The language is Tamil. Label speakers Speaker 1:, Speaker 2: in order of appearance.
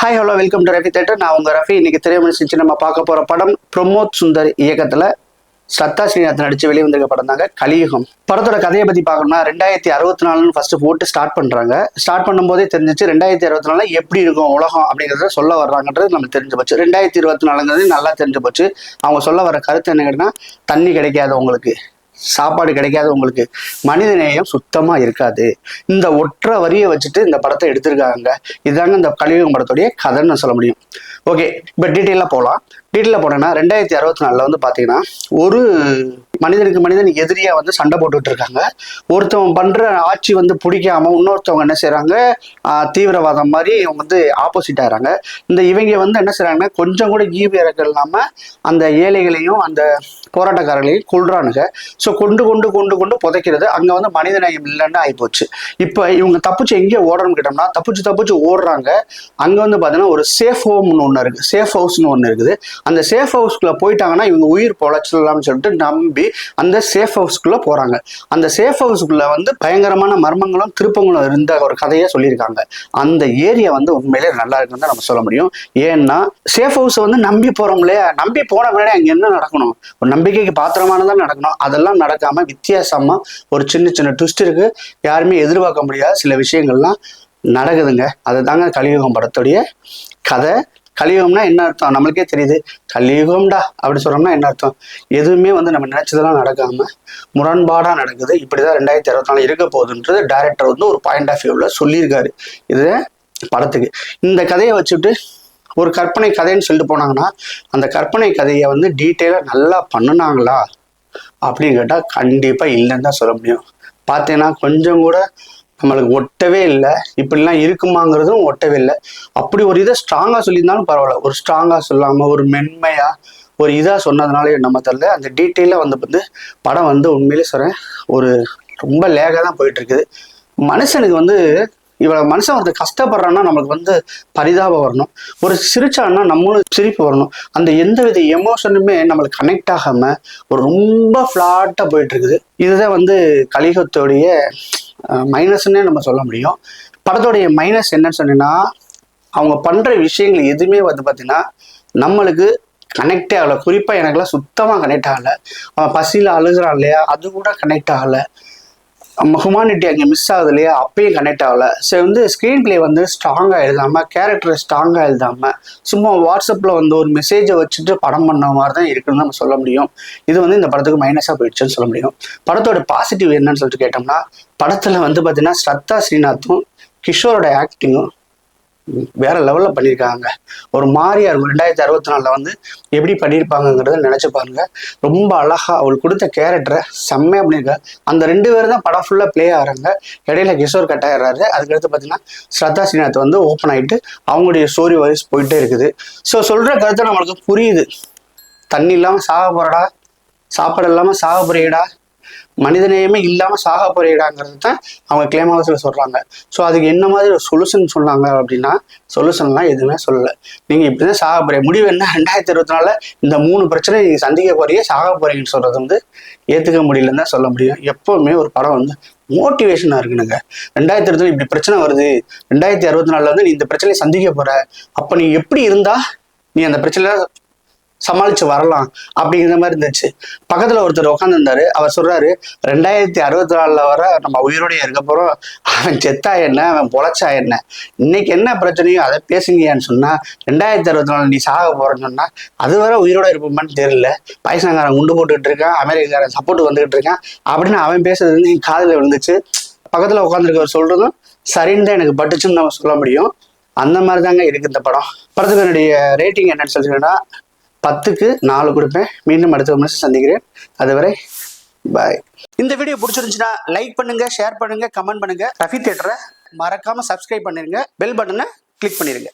Speaker 1: Hi hello welcome to Rafi theatre. நான் உங்கள் ரஃபி. இன்னைக்கு திரைமணி செஞ்சு நம்ம பார்க்க போகிற படம் பிரமோத் சுந்தர் இயக்கத்தில் சத்தா ஸ்ரீநாத் நடித்து வெளிவந்திருக்க படம் தாங்க கலியுகம். படத்தோட கதையை பற்றி பார்க்கணும்னா 2064 ஃபர்ஸ்ட் போட்டு ஸ்டார்ட் பண்ணுறாங்க. ஸ்டார்ட் பண்ணும்போதே தெரிஞ்சிச்சு 2064 எப்படி இருக்கும் உலகம் அப்படிங்கிறத சொல்ல வர்றாங்கன்றது நமக்கு தெரிஞ்சு போச்சு. 2024 நல்லா தெரிஞ்சு போச்சு. அவங்க சொல்ல வர கருத்து என்ன கேட்டீங்கன்னா, தண்ணி கிடைக்காது உங்களுக்கு, சாப்பாடு கிடைக்காது உங்களுக்கு, மனித நேயம் சுத்தமா இருக்காது. இந்த ஒற்றை வரியை வச்சுட்டு இந்த படத்தை எடுத்திருக்காங்க. இதுதாங்க இந்த கலியுகம் படத்துடைய கதைன்னு சொல்ல முடியும். ஓகே, இப்போ டீட்டெயிலாக போகலாம். டீட்டெயிலாக போனோன்னா 2064 வந்து பார்த்தீங்கன்னா ஒரு மனிதனுக்கு மனிதன் எதிரியா வந்து சண்டை போட்டுட்டு இருக்காங்க. ஒருத்தவங்க பண்ற ஆட்சி வந்து பிடிக்காம இன்னொருத்தவங்க என்ன செய்யறாங்க, தீவிரவாதம் மாதிரி இவங்க வந்து ஆப்போசிட் ஆகிறாங்க. இவங்க வந்து என்ன செய்யறாங்கன்னா, கொஞ்சம் கூட ஈவு இறக்கம் இல்லாம அந்த ஏழைகளையும் அந்த போராட்டக்காரர்களையும் கொள்றானுங்க. ஸோ கொண்டு கொண்டு கொண்டு கொண்டு புதைக்கிறது. அங்க வந்து மனித நேயம் இல்லைன்னு ஆயிப்போச்சு. இப்போ இவங்க தப்பிச்சு எங்கே ஓடணும்னு கேட்டோம்னா, தப்பிச்சு ஓடுறாங்க. அங்க வந்து பாத்தீங்கன்னா ஒரு சேஃப் ஹோம்னு ஒண்ணு இருக்கு, சேஃப் ஹவுஸ்னு ஒண்ணு இருக்குது. அந்த சேஃப் ஹவுஸ்குள்ள போயிட்டாங்கன்னா இவங்க உயிர் பொழைச்சிடலாம்னு சொல்லிட்டு நம்பி அந்த சேஃப் ஹவுஸ்குள்ள போறாங்க. அந்த சேஃப் ஹவுஸ்குள்ள வந்து பயங்கரமான மர்மங்களும் திருப்பங்களும் இருந்த ஒரு கதையை சொல்லியிருக்காங்க. அந்த ஏரியா வந்து உண்மையிலே நல்லா இருக்குன்னு தான் நம்ம சொல்ல முடியும். ஏன்னா சேஃப் ஹவுஸ் வந்து நம்பி போறோம்லே, நம்பி போன பின்னாடி அங்க என்ன நடக்கணும், ஒரு நம்பிக்கைக்கு பாத்திரமானதான் நடக்கணும். அதெல்லாம் நடக்காம வித்தியாசமா ஒரு சின்ன சின்ன ட்விஸ்ட் இருக்கு. யாருமே எதிர்பார்க்க முடியாத சில விஷயங்கள்லாம் நடக்குதுங்க. அதுதாங்க கலியுகம் படத்துடைய கதை. கலியுகம்னா என்ன அர்த்தம் நம்மளுக்கே தெரியுது. கலியுகம்டா அப்படி சொல்றோம்னா என்ன அர்த்தம், எதுவுமே வந்து நம்ம நினைச்சதெல்லாம் நடக்காம முரண்பாடா நடக்குது. இப்படிதான் 2064 இருக்க போகுதுன்றது டைரக்டர் வந்து ஒரு பாயிண்ட் ஆஃப் வியூல சொல்லியிருக்காரு இது படத்துக்கு. இந்த கதையை வச்சுட்டு ஒரு கற்பனை கதைன்னு சொல்லிட்டு போனாங்கன்னா, அந்த கற்பனை கதையை வந்து டீட்டெயிலா நல்லா பண்ணுனாங்களா அப்படின்னு கேட்டா கண்டிப்பா இல்லைன்னு தான் சொல்ல முடியும். பார்த்தீங்கன்னா கொஞ்சம் கூட நம்மளுக்கு ஒட்டவே இல்லை. இப்படிலாம் இருக்குமாங்கிறதும் ஒட்டவே இல்லை. அப்படி ஒரு இதை ஸ்ட்ராங்கா சொல்லியிருந்தாலும் பரவாயில்ல, ஒரு ஸ்ட்ராங்கா சொல்லாம ஒரு மென்மையா ஒரு இதா சொன்னதுனால நம்ம தெரியல. அந்த டீட்டெயில வந்து படம் வந்து உண்மையிலே சொல்றேன், ஒரு ரொம்ப லேகா தான் போயிட்டு இருக்குது. மனுஷனுக்கு வந்து மனுஷன் வந்து கஷ்டப்படுறான்னா நம்மளுக்கு வந்து பரிதாபம் வரணும், ஒரு சிரிச்சான்னா நம்மளும் சிரிப்பு வரணும். அந்த எந்தவித எமோஷனுமே நம்மளுக்கு கனெக்ட் ஆகாம ஒரு ரொம்ப ஃபிளாட்டா போயிட்டு இருக்குது. இதுதான் வந்து கலியுகத்துடைய மைனஸ்ன்னே நம்ம சொல்ல முடியும். படத்தோடைய மைனஸ் என்னன்னு சொன்னீங்கன்னா, அவங்க பண்ற விஷயங்கள் எதுவுமே வந்து பார்த்தீங்கன்னா நம்மளுக்கு கனெக்டே ஆகலை. குறிப்பா எனக்குலாம் சுத்தமா கனெக்ட் ஆகலை. அவன் பசியில அழுகிறான் இல்லையா, அது கூட கனெக்ட் ஆகலை. ஹியூமானிட்டி அங்கே மிஸ் ஆகுது இல்லையா, அப்பயும் கனெக்ட் ஆகலை. ஸோ வந்து ஸ்க்ரீன் பிளே வந்து ஸ்ட்ராங்காக எழுதாம, கேரக்டரை ஸ்ட்ராங்காக எழுதாம, சும்மா வாட்ஸ்அப்பில் வந்து ஒரு மெசேஜை வச்சுட்டு படம் பண்ண மாதிரி தான் இருக்குன்னு நம்ம சொல்ல முடியும். இது வந்து இந்த படத்துக்கு மைனஸாக போயிடுச்சுன்னு சொல்ல முடியும். படத்தோட பாசிட்டிவ் என்னன்னு சொல்லிட்டு கேட்டோம்னா, படத்தில் வந்து பார்த்தீங்கன்னா சத்தா ஸ்ரீநாத்தும் கிஷோரோட ஆக்டிங்கும் வேற லெவல்ல பண்ணியிருக்காங்க. ஒரு மாதிரியா இருக்கும். 2064 வந்து எப்படி பண்ணியிருப்பாங்கிறத நினைச்சு பாருங்க. ரொம்ப அழகா அவளுக்கு கொடுத்த கேரக்டரை செம்மையா பண்ணியிருக்காங்க. அந்த 2 பேரும் தான் படம் ஃபுல்லா பிளே ஆகிறாங்க. இடையில கிஷோர் கட் ஆயிடுறாரு. அதுக்கடுத்து பார்த்தீங்கன்னா ஸ்ரத்தா ஸ்ரீநாத் வந்து ஓப்பன் ஆகிட்டு அவங்களுடைய ஸ்டோரி வைஸ் போயிட்டே இருக்குது. ஸோ சொல்ற கருத்தை நம்மளுக்கு புரியுது. தண்ணி இல்லாமல் சாக போறடா, சாப்பாடு இல்லாமல் சாக போறீடா, மனிதநேயமே இல்லாமல் சாக போறீடாங்கிறது தான் அவங்க கிளைம் ஹவுஸில் சொல்றாங்க. ஸோ அதுக்கு என்ன மாதிரி ஒரு சொல்யூஷன் சொன்னாங்க அப்படின்னா, சொல்யூஷன்லாம் எதுவுமே சொல்லலை. நீங்கள் இப்படிதான் சாக போறீங்க, முடிவு என்ன 2024 இந்த 3 பிரச்சனை நீங்கள் சந்திக்க போறீங்க, சாக போறீங்கன்னு சொல்றது வந்து ஏற்றுக்க முடியலன்னு தான் சொல்ல முடியும். எப்பவுமே ஒரு படம் வந்து மோட்டிவேஷனாக இருக்குனுங்க. 2024 இப்படி பிரச்சனை வருது, 2064 வந்து நீ இந்த பிரச்சனையை சந்திக்க போற, அப்போ நீ எப்படி இருந்தா நீ அந்த பிரச்சனை சமாளிச்சு வரலாம் அப்படிங்கிற மாதிரி இருந்துச்சு. பக்கத்துல ஒருத்தர் உட்காந்துருந்தாரு. அவர் சொல்றாரு, 2064 வர நம்ம உயிரோடைய இருக்க போறோம், அவன் செத்தா என்ன, அவன் பொழைச்சா என்ன, இன்னைக்கு என்ன பிரச்சனையோ அதை பேசுங்கன்னு சொன்னா, 2064 நீ சாக போறேன்னு சொன்னா அது வர உயிரோட இருப்போமான்னு தெரியல, பாகிஸ்தான்காரன் குண்டு போட்டுக்கிட்டு இருக்கான், அமெரிக்காரன் சப்போர்ட் வந்துகிட்டு இருக்கான் அப்படின்னு அவன் பேசுறது வந்து என் காதுல விழுந்துச்சு. பக்கத்துல உட்காந்துருக்கவர் சொல்றதும் சரின்னு தான் எனக்கு பட்டுச்சுன்னு நம்ம சொல்ல முடியும். அந்த மாதிரி தாங்க இருக்கு இந்த படம். படத்துக்கு என்னுடைய ரேட்டிங் என்னன்னு சொல்லிங்கன்னா 10க்கு 4 கொடுப்பேன். மீண்டும் அடுத்த நிமிஷம் சந்திக்கிறேன். அதுவரை பாய். இந்த வீடியோ பிடிச்சிருந்துச்சுன்னா லைக் பண்ணுங்க, ஷேர் பண்ணுங்க, கமெண்ட் பண்ணுங்க. ரஃபி தியேட்டரை மறக்காம சப்ஸ்கிரைப் பண்ணிருங்க, பெல் பட்டனை கிளிக் பண்ணிருங்க.